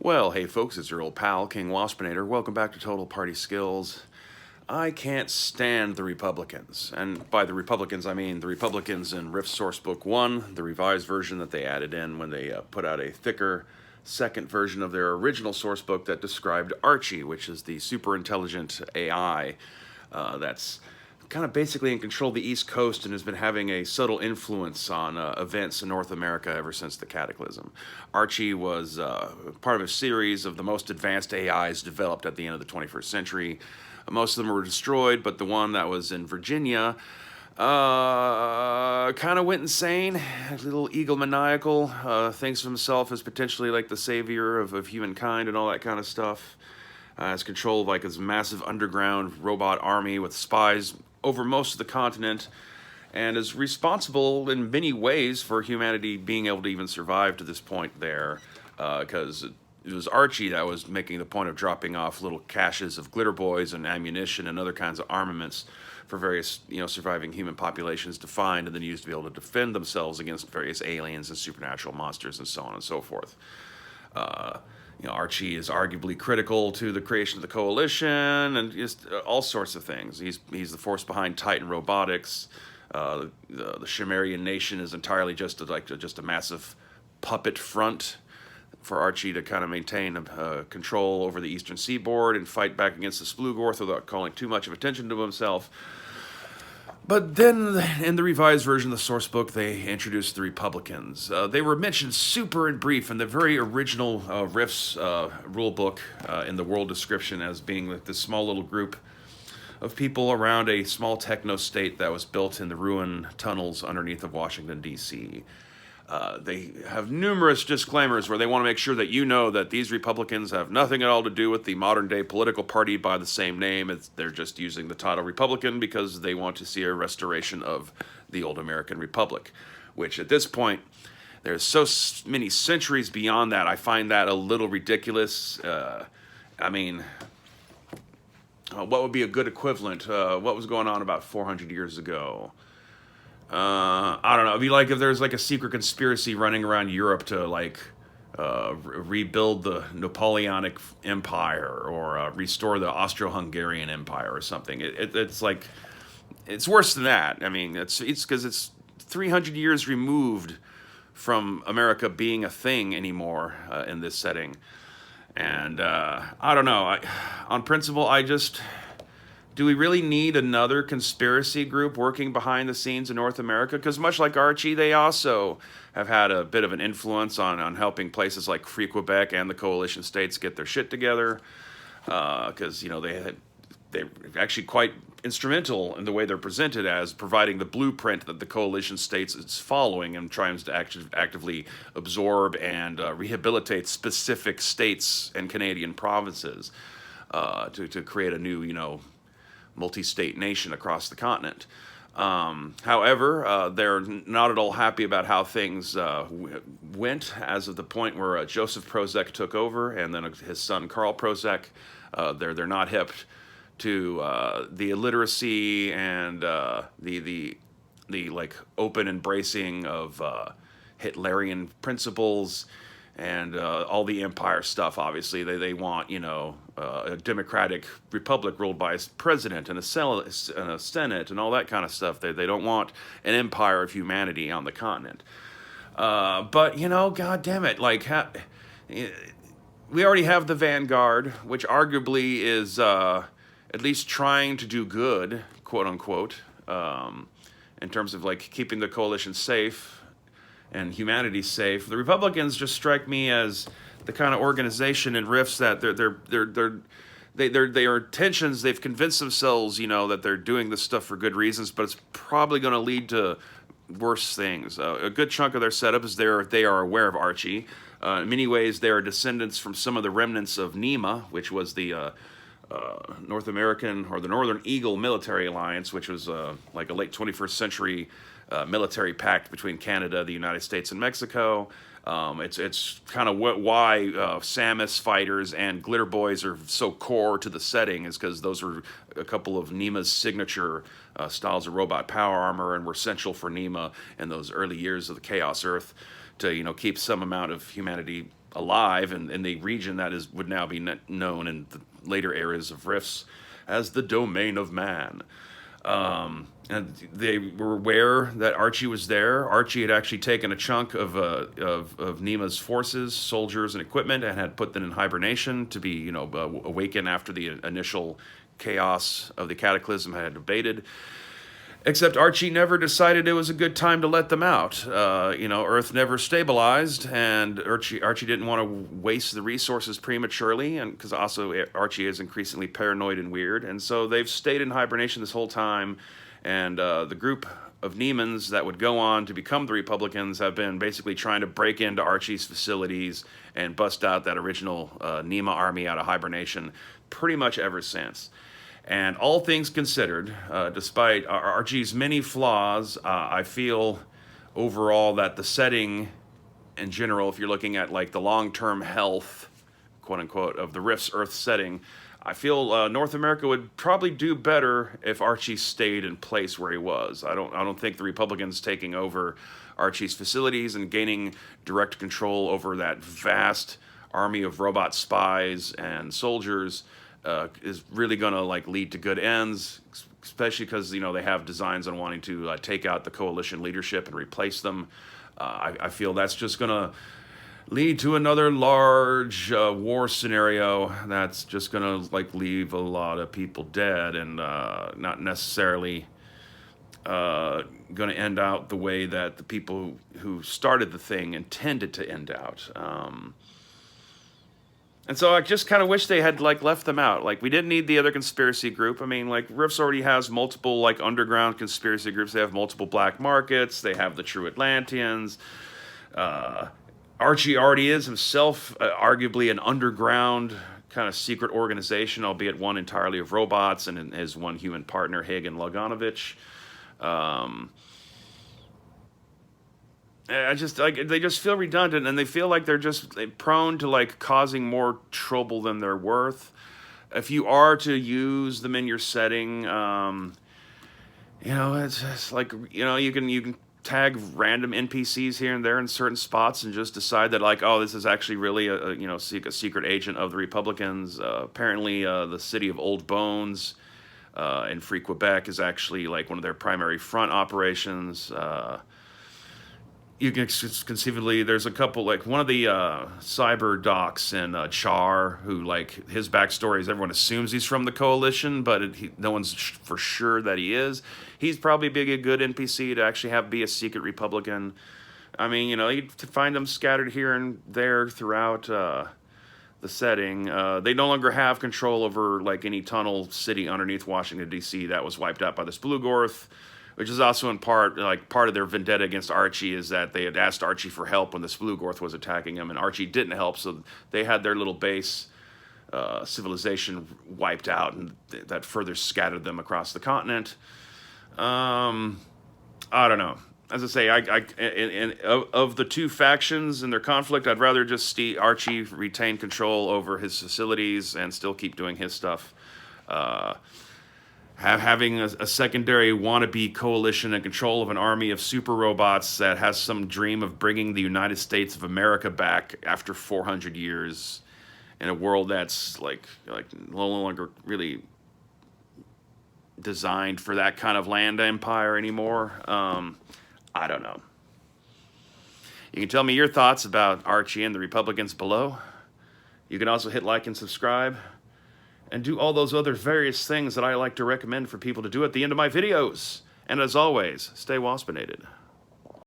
Well, hey folks, it's your old pal, King Waspinator. Welcome back to Total Party Skills. I can't stand the Republicans. And by the Republicans, I mean the Republicans in Rift Sourcebook 1, the revised version that they added in when they put out a thicker second version of their original sourcebook that described ARCHIE, which is the super intelligent AI that's kind of basically in control of the East Coast and has been having a subtle influence on events in North America ever since the Cataclysm. ARCHIE was part of a series of the most advanced AIs developed at the end of the 21st century. Most of them were destroyed, but the one that was in Virginia kind of went insane, a little egomaniacal, thinks of himself as potentially like the savior of humankind and all that kind of stuff. Has control of like his massive underground robot army with spies over most of the continent, and is responsible in many ways for humanity being able to even survive to this point there, because it was ARCHIE that was making the point of dropping off little caches of glitter boys and ammunition and other kinds of armaments for various, surviving human populations to find and then use to be able to defend themselves against various aliens and supernatural monsters and so on and so forth. ARCHIE is arguably critical to the creation of the Coalition and just all sorts of things. He's the force behind Titan Robotics. The Shimerian nation is entirely just a massive puppet front for ARCHIE to kind of maintain control over the eastern seaboard and fight back against the Splugorth without calling too much of attention to himself. But then, in the revised version of the source book, they introduced the Republicans. They were mentioned super in brief in the very original Rifts rulebook in the world description as being like this small little group of people around a small techno-state that was built in the ruined tunnels underneath of Washington, D.C. They have numerous disclaimers where they want to make sure that you know that these Republicans have nothing at all to do with the modern-day political party by the same name. They're just using the title Republican because they want to see a restoration of the old American Republic, which at this point, there's so many centuries beyond that, I find that a little ridiculous. What would be a good equivalent? What was going on about 400 years ago? I don't know. It'd be like if there's like a secret conspiracy running around Europe to rebuild the Napoleonic Empire or restore the Austro-Hungarian Empire or something. It's like, it's worse than that. I mean, it's because it's 300 years removed from America being a thing anymore in this setting. And I don't know. On principle, do we really need another conspiracy group working behind the scenes in North America? Because much like ARCHIE, they also have had a bit of an influence on helping places like Free Quebec and the coalition states get their shit together. Because, they're actually quite instrumental in the way they're presented as providing the blueprint that the coalition states is following and trying to actively absorb and rehabilitate specific states and Canadian provinces to create a new, multi-state nation across the continent. However, they're not at all happy about how things went as of the point where Joseph Prozek took over, and then his son Carl Prozek. They're not hip to the illiteracy and the like open embracing of Hitlerian principles and all the empire stuff. Obviously, they want a democratic republic ruled by a president and a senate and all that kind of stuff. They don't want an empire of humanity on the continent. But god damn it, we already have the Vanguard, which arguably is at least trying to do good, quote unquote, in terms of keeping the coalition safe and humanity safe. The Republicans just strike me as the kind of organization in Rifts that their intentions, they've convinced themselves, that they're doing this stuff for good reasons, but it's probably going to lead to worse things. A good chunk of their setup is they are aware of ARCHIE. In many ways, they are descendants from some of the remnants of NEMA, which was the North American or the Northern Eagle Military Alliance, which was like a late 21st century military pact between Canada, the United States, and Mexico. It's kind of why Samus fighters and glitter boys are so core to the setting, is because those were a couple of NEMA's signature styles of robot power armor and were essential for NEMA in those early years of the Chaos Earth to keep some amount of humanity alive in the region that would now be known in the later eras of Rifts as the domain of man. And they were aware that Archie was there. Archie had actually taken a chunk of Nima's forces, soldiers, and equipment, and had put them in hibernation to be, awaken after the initial chaos of the cataclysm had abated. Except Archie never decided it was a good time to let them out. Earth never stabilized, and Archie didn't want to waste the resources prematurely, and because also Archie is increasingly paranoid and weird, and so they've stayed in hibernation this whole time. And the group of Nemans that would go on to become the Republicans have been basically trying to break into Archie's facilities and bust out that original Nema army out of hibernation pretty much ever since. And all things considered, despite Archie's many flaws, I feel overall that the setting in general, if you're looking at like the long-term health, quote unquote, of the Rift's Earth setting, I feel North America would probably do better if Archie stayed in place where he was. I don't think the Republicans taking over Archie's facilities and gaining direct control over that vast army of robot spies and soldiers is really going to lead to good ends, especially because they have designs on wanting to take out the coalition leadership and replace them. I feel that's just going to lead to another large war scenario that's just gonna leave a lot of people dead and not necessarily gonna end out the way that the people who started the thing intended to end out. And so I just kind of wish they had left them out. We didn't need the other conspiracy group. I mean, Rifts already has multiple underground conspiracy groups. They have multiple black markets. They have the True Atlanteans. Archie already is himself arguably an underground kind of secret organization, albeit one entirely of robots, and his one human partner, Hagen Loganovich. I just they just feel redundant, and they feel like they're just prone to causing more trouble than they're worth. If you are to use them in your setting, it's just you can tag random NPCs here and there in certain spots and just decide that this is actually really a secret agent of the Republicans. Apparently, the city of Old Bones in Free Quebec is actually one of their primary front operations. You can conceivably, there's a couple, one of the cyber docs in Char, who his backstory is everyone assumes he's from the coalition, but no one's for sure that he is. He's probably a good NPC to actually be a secret Republican. I mean, you find them scattered here and there throughout the setting. They no longer have control over any tunnel city underneath Washington, D.C. that was wiped out by the Splugorth, which is also in part part of their vendetta against Archie, is that they had asked Archie for help when the Splugorth was attacking him, and Archie didn't help, so they had their little base civilization wiped out, and that further scattered them across the continent. I don't know. As I say, of the two factions and their conflict, I'd rather just see Archie retain control over his facilities and still keep doing his stuff. Having a secondary wannabe coalition and control of an army of super robots that has some dream of bringing the United States of America back after 400 years in a world that's no longer really designed for that kind of land empire anymore. I don't know. You can tell me your thoughts about Archie and the Republicans below. You can also hit like and subscribe, and do all those other various things that I like to recommend for people to do at the end of my videos. And as always, stay waspinated.